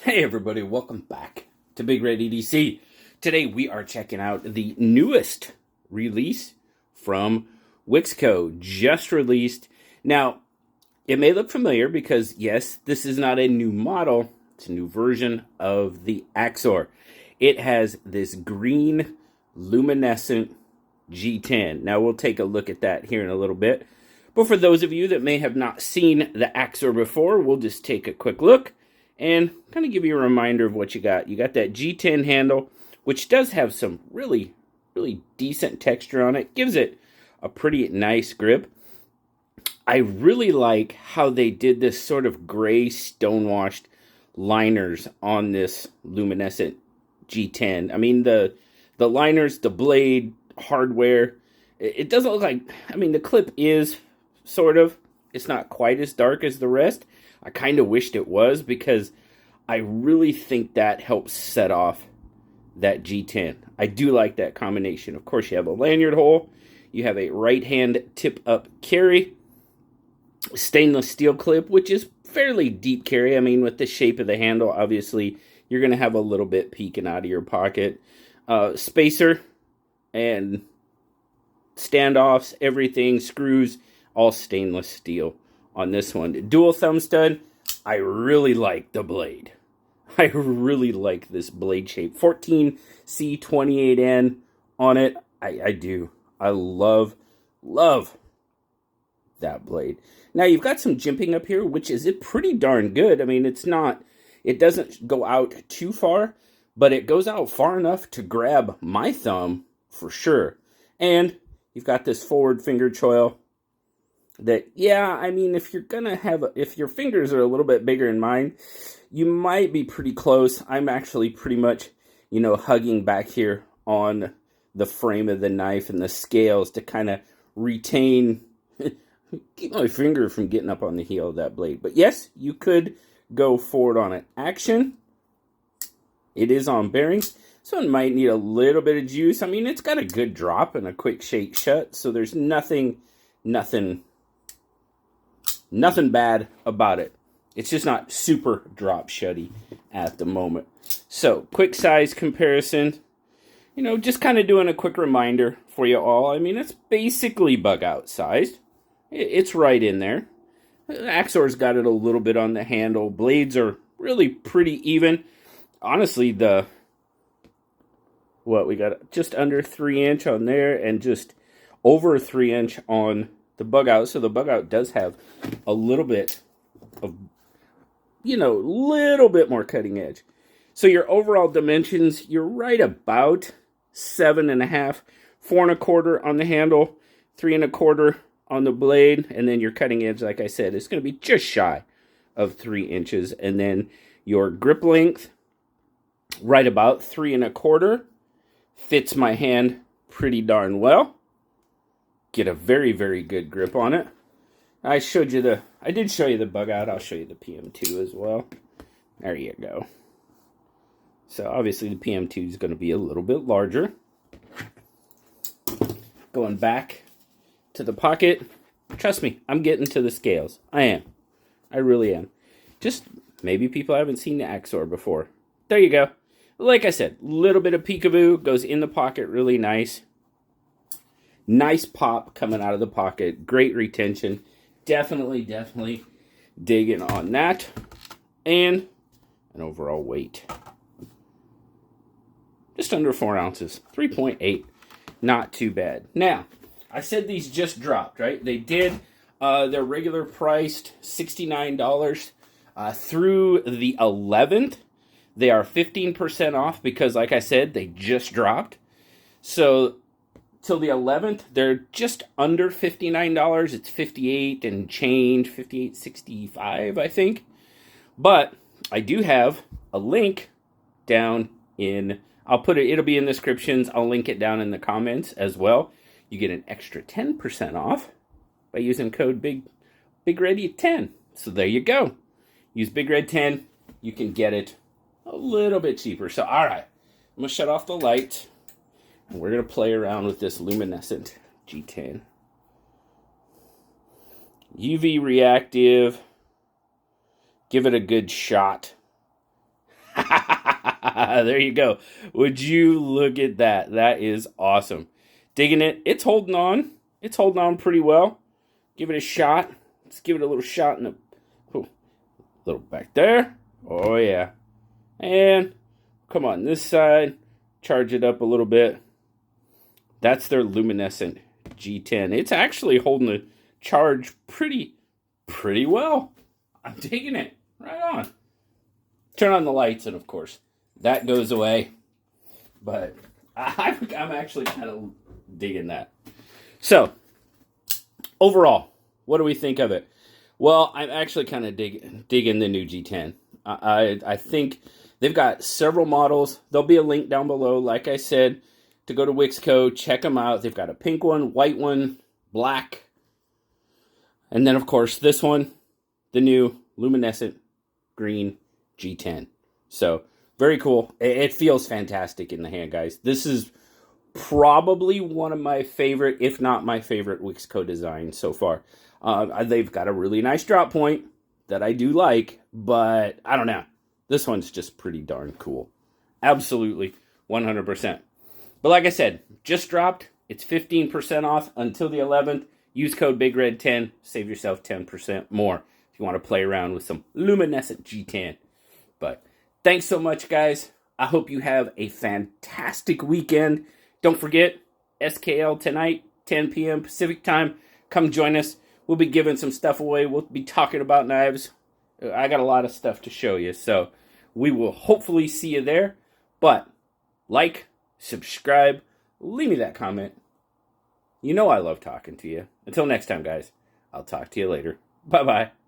Hey everybody, welcome back to BigRedEDC. Today we are checking out the newest release from Wixco, just released. Now, it may look familiar because yes, this is not a new model, it's a new version of the Axor. It has this green Luminescent G10. Now we'll take a look at that here in a little bit. But for those of you that may have not seen the Axor before, we'll just take a quick look and kind of give you a reminder of what you got. You got that G10 handle, which does have some really decent texture on it. Gives it a pretty nice grip. I really like how they did this sort of gray stonewashed liners on this Luminescent G10. I mean, the liners, the blade, hardware, it doesn't look like, I mean, the clip is sort of, it's not quite as dark as the rest. I kind of wished it was because I really think that helps set off that G10. I do like that combination. Of course, you have a lanyard hole. You have a right-hand tip-up carry. Stainless steel clip, which is fairly deep carry. I mean, with the shape of the handle, obviously, you're going to have a little bit peeking out of your pocket. Spacer and standoffs, everything, screws, all stainless steel on this one. Dual thumb stud. I really like the blade. I really like this blade shape. 14C28N on it. I do. I love that blade. Now you've got some jimping up here, which is pretty darn good. I mean, it doesn't go out too far, but it goes out far enough to grab my thumb for sure. And you've got this forward finger choil that, yeah, I mean, if your fingers are a little bit bigger than mine, you might be pretty close. I'm actually pretty much, hugging back here on the frame of the knife and the scales to kind of retain, keep my finger from getting up on the heel of that blade. But yes, you could go forward on it. Action, it is on bearings. This one might need a little bit of juice. I mean, it's got a good drop and a quick shake shut, so there's nothing bad about it. It's just not super drop shutty at the moment. So, quick size comparison. Just kind of doing a quick reminder for you all. I mean, it's basically bug out sized. It's right in there. Axor's got it a little bit on the handle. Blades are really pretty even. Honestly, we got just under 3" on there and just over 3" on the bug out. So the bug out does have a little bit of, little bit more cutting edge. So your overall dimensions, you're right about 7.5, 4.25 on the handle, 3.25 on the blade, and then your cutting edge, like I said, is going to be just shy of 3 inches. And then your grip length, right about 3.25, fits my hand pretty darn well. Get a very, very good grip on it. I did show you the bug out. I'll show you the PM2 as well. There you go. So obviously the PM2 is going to be a little bit larger. Going back to the pocket. Trust me, I'm getting to the scales. I am. I really am. Just maybe people haven't seen the Axor before. There you go. Like I said, a little bit of peekaboo. Goes in the pocket really nice. Nice pop coming out of the pocket. Great retention. Definitely digging on that. And an overall weight. Just under 4 ounces. 3.8. Not too bad. Now, I said these just dropped, right? They did. They're regular priced $69. Through the 11th, they are 15% off because, like I said, they just dropped. So till the 11th, they're just under $59. It's 58 and change, 58.65, I think. But I do have a link down in, it'll be in the descriptions. I'll link it down in the comments as well. You get an extra 10% off by using code BigRedEDC10. So there you go. Use BigRed10. You can get it a little bit cheaper. So, all right. I'm going to shut off the light. And we're going to play around with this Luminescent G10. UV reactive. Give it a good shot. There you go. Would you look at that? That is awesome. Digging it. It's holding on. It's holding on pretty well. Give it a shot. Let's give it a little shot in the... Oh, little back there. Oh, yeah. And come on this side. Charge it up a little bit. That's their Luminescent G10. It's actually holding the charge pretty well. I'm digging it. Right on. Turn on the lights, and of course, that goes away. But I'm actually kind of digging that. So, overall, what do we think of it? Well, I'm actually kind of digging the new G10. I think they've got several models. There'll be a link down below, like I said, to go to Wixco. Check them out. They've got a pink one, white one, black. And then, of course, this one, the new Luminescent green G10. So, very cool. It feels fantastic in the hand, guys. This is probably one of my favorite, if not my favorite, Wixco designs so far. They've got a really nice drop point that I do like, but I don't know. This one's just pretty darn cool. Absolutely, 100%. But like I said, just dropped. It's 15% off until the 11th. Use code BigRed10. Save yourself 10% more if you want to play around with some Luminescent G10. But thanks so much, guys. I hope you have a fantastic weekend. Don't forget, SKL tonight, 10 p.m. Pacific time. Come join us. We'll be giving some stuff away. We'll be talking about knives. I got a lot of stuff to show you. So we will hopefully see you there. But like, subscribe, leave me that comment. You know I love talking to you. Until next time, guys. I'll talk to you later. Bye-bye.